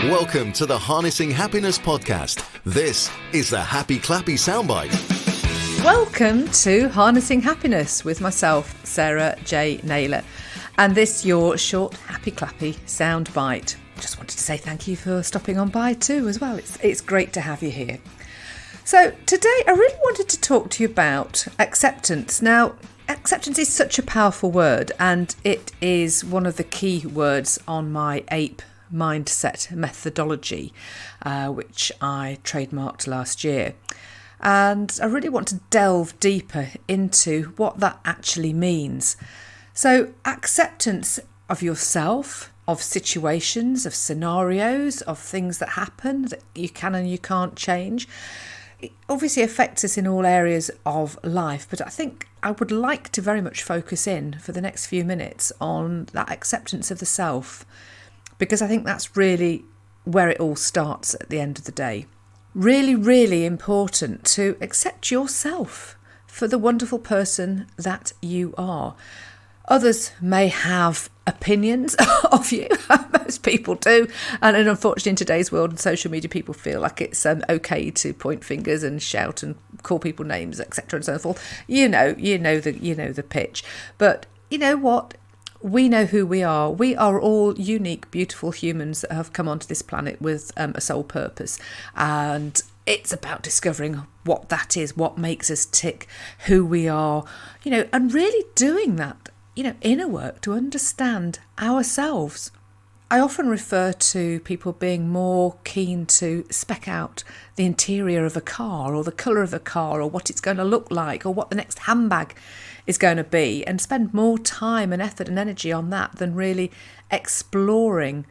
Welcome to the Harnessing Happiness podcast. This is the Happy Clappy soundbite. Welcome to Harnessing Happiness with myself, Sarah J Naylor, and this your short Happy Clappy soundbite. Just wanted to say thank you for stopping on by too as well. It's great to have you here. So today I really wanted to talk to you about acceptance. Now, acceptance is such a powerful word, and it is one of the key words on my APE Mindset methodology, which I trademarked last year. And I really want to delve deeper into what that actually means. So acceptance of yourself, of situations, of scenarios, of things that happen that you can and you can't change. It obviously affects us in all areas of life, but I think I would like to very much focus in for the next few minutes on that acceptance of the self, because I think that's really where it all starts at the end of the day. Really, really important to accept yourself for the wonderful person that you are. Others may have opinions of you, most people do, and unfortunately in today's world and social media, people feel like it's okay to point fingers and shout and call people names, etc. and so forth. You know the pitch. But you know what? We know who we are. We are all unique, beautiful humans that have come onto this planet with a sole purpose. And it's about discovering what that is, what makes us tick, who we are, and really doing that, inner work to understand ourselves. I often refer to people being more keen to spec out the interior of a car or the colour of a car or what it's going to look like or what the next handbag is going to be, and spend more time and effort and energy on that than really exploring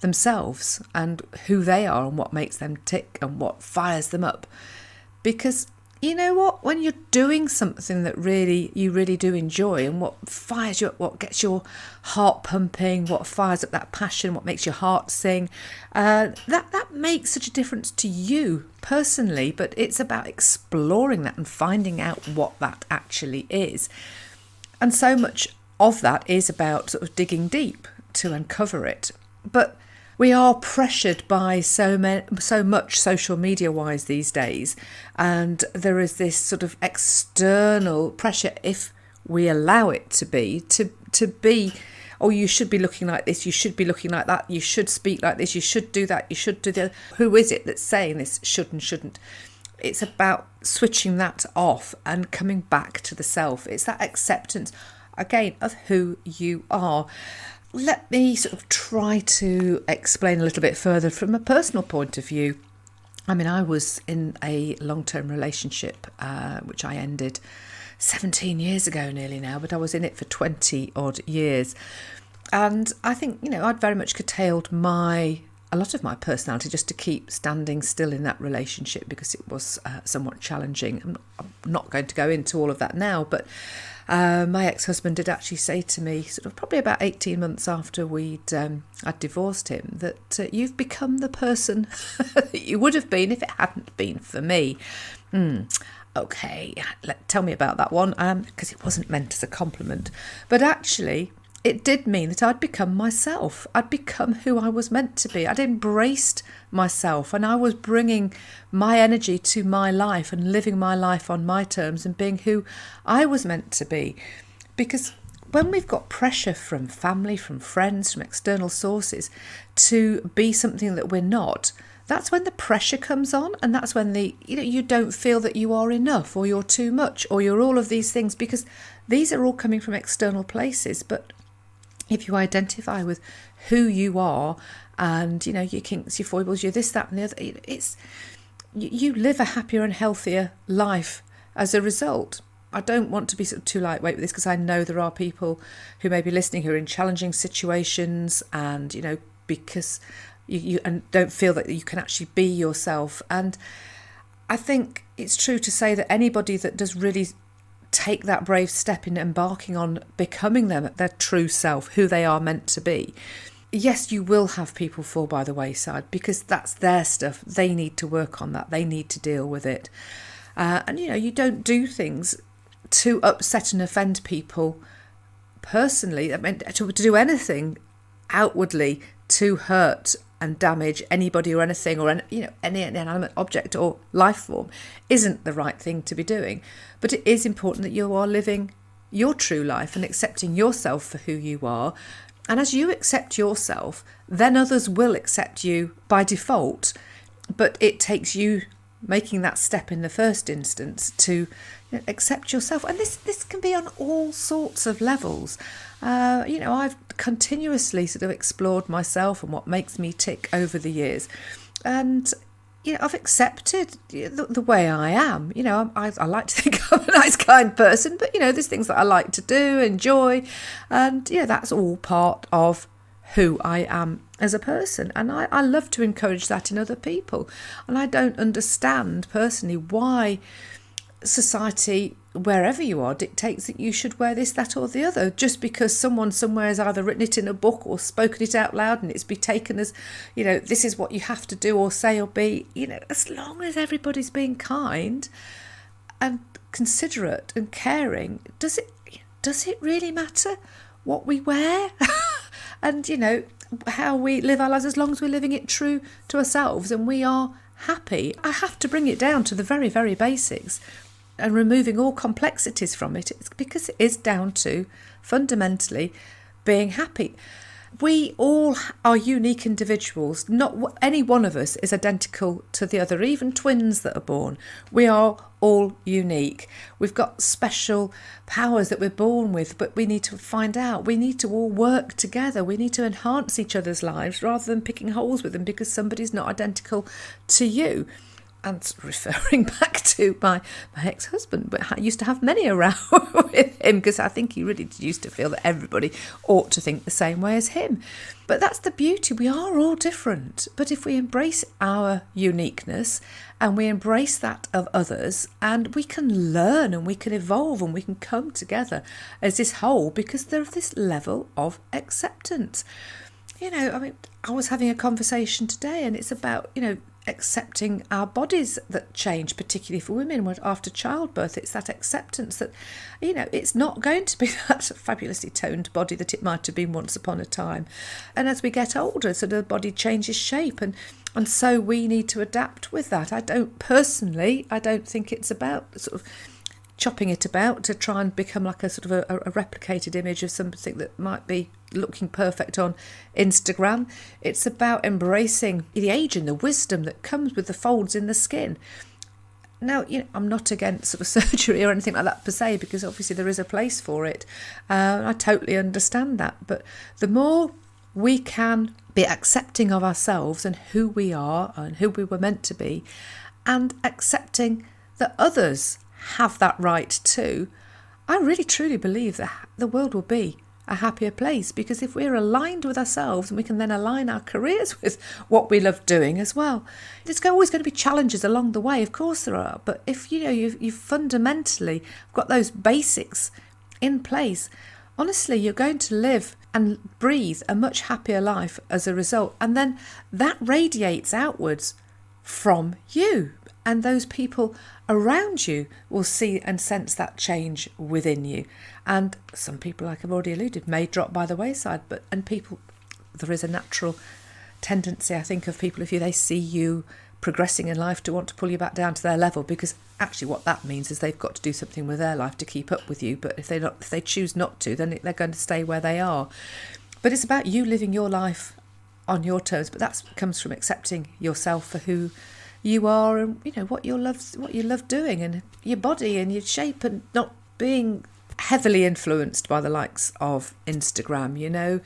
themselves and who they are and what makes them tick and what fires them up. Because you know what? When you're doing something that you really do enjoy, and what fires you up, what gets your heart pumping, what fires up that passion, what makes your heart sing, that makes such a difference to you personally. But it's about exploring that and finding out what that actually is. And so much of that is about sort of digging deep to uncover it. But we are pressured by so much social media wise these days, and there is this sort of external pressure, if we allow it to be, oh, you should be looking like this, you should be looking like that, you should speak like this, you should do that, you should do the. Who is it that's saying this should and shouldn't? It's about switching that off and coming back to the self. It's that acceptance, again, of who you are. Let me sort of try to explain a little bit further from a personal point of view. I mean, I was in a long-term relationship, which I ended 17 years ago nearly now, but I was in it for 20 odd years. And I think, I'd very much curtailed a lot of my personality just to keep standing still in that relationship, because it was somewhat challenging. I'm not going to go into all of that now, but my ex-husband did actually say to me, sort of probably about 18 months after I'd divorced him, that you've become the person that you would have been if it hadn't been for me. Okay, tell me about that one, because it wasn't meant as a compliment. But actually, it did mean that I'd become myself. I'd become who I was meant to be. I'd embraced myself, and I was bringing my energy to my life and living my life on my terms and being who I was meant to be. Because when we've got pressure from family, from friends, from external sources to be something that we're not, that's when the pressure comes on, and that's when you don't feel that you are enough, or you're too much, or you're all of these things, because these are all coming from external places. But if you identify with who you are, and your kinks, your foibles, your this, that and the other, you live a happier and healthier life as a result. I don't want to be sort of too lightweight with this, because I know there are people who may be listening who are in challenging situations, and because you and don't feel that you can actually be yourself. And I think it's true to say that anybody that does really take that brave step in embarking on becoming their true self, who they are meant to be, yes, you will have people fall by the wayside, because that's their stuff. They need to work on that. They need to deal with it. And you don't do things to upset and offend people personally. I mean, to do anything outwardly to hurt and damage anybody or anything, or any inanimate object or life form, isn't the right thing to be doing. But it is important that you are living your true life and accepting yourself for who you are. And as you accept yourself, then others will accept you by default. But it takes you making that step in the first instance to accept yourself. And this can be on all sorts of levels. I've continuously sort of explored myself and what makes me tick over the years. And I've accepted the way I am. I like to think I'm a nice, kind person, but, there's things that I like to do, enjoy. And, that's all part of who I am as a person. And I love to encourage that in other people. And I don't understand personally why society, wherever you are, dictates that you should wear this, that or the other, just because someone somewhere has either written it in a book or spoken it out loud and it's be taken as, this is what you have to do or say or be. As long as everybody's being kind and considerate and caring, does it really matter what we wear? And, how we live our lives, as long as we're living it true to ourselves and we are happy. I have to bring it down to the very, very basics and removing all complexities from it. It's because it is down to fundamentally being happy. We all are unique individuals. Not any one of us is identical to the other, even twins that are born. We are all unique. We've got special powers that we're born with, but we need to find out. We need to all work together. We need to enhance each other's lives rather than picking holes with them because somebody's not identical to you. And referring back to my ex-husband, but I used to have many a row with him because I think he really used to feel that everybody ought to think the same way as him. But that's the beauty. We are all different. But if we embrace our uniqueness and we embrace that of others, and we can learn and we can evolve and we can come together as this whole because there's this level of acceptance. I was having a conversation today and it's about, accepting our bodies that change, particularly for women after childbirth. It's that acceptance that, it's not going to be that fabulously toned body that it might have been once upon a time. And as we get older, so the body changes shape and so we need to adapt with that. I don't think it's about sort of chopping it about to try and become like a sort of a replicated image of something that might be looking perfect on Instagram. It's about embracing the age and the wisdom that comes with the folds in the skin. Now, I'm not against sort of surgery or anything like that per se, because obviously there is a place for it. I totally understand that. But the more we can be accepting of ourselves and who we are and who we were meant to be, and accepting that others have that right too, I really truly believe that the world will be a happier place, because if we're aligned with ourselves and we can then align our careers with what we love doing as well. There's always going to be challenges along the way, of course there are, but if you've fundamentally got those basics in place, honestly you're going to live and breathe a much happier life as a result, and then that radiates outwards from you. And those people around you will see and sense that change within you. And some people, like I've already alluded, may drop by the wayside. There is a natural tendency, I think, of people, if they see you progressing in life, to want to pull you back down to their level, because actually what that means is they've got to do something with their life to keep up with you. But if they choose not to, then they're going to stay where they are. But it's about you living your life on your terms. But that comes from accepting yourself for who you are, and what you love doing, and your body and your shape, and not being heavily influenced by the likes of Instagram.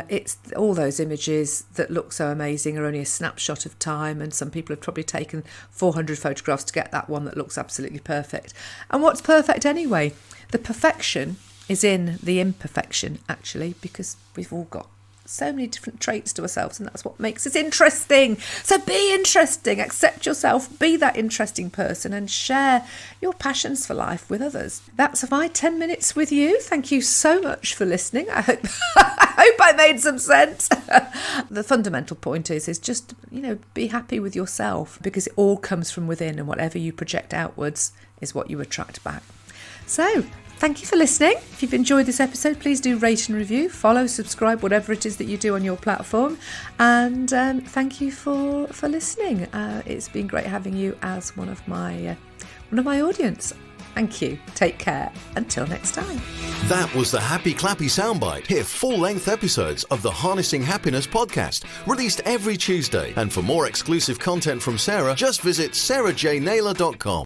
It's all those images that look so amazing are only a snapshot of time, and some people have probably taken 400 photographs to get that one that looks absolutely perfect. And what's perfect anyway? The perfection is in the imperfection, actually, because we've all got so many different traits to ourselves, and that's what makes us interesting. So be interesting, accept yourself, be that interesting person, and share your passions for life with others. That's my 10 minutes with you. Thank you so much for listening. I hope I made some sense. The fundamental point is just, be happy with yourself, because it all comes from within, and whatever you project outwards is what you attract back. So thank you for listening. If you've enjoyed this episode, please do rate and review, follow, subscribe, whatever it is that you do on your platform. And thank you for listening. It's been great having you as one of my audience. Thank you. Take care. Until next time. That was the Happy Clappy Soundbite. Hear full-length episodes of the Harnessing Happiness podcast, released every Tuesday. And for more exclusive content from Sarah, just visit sarahjnaylor.com.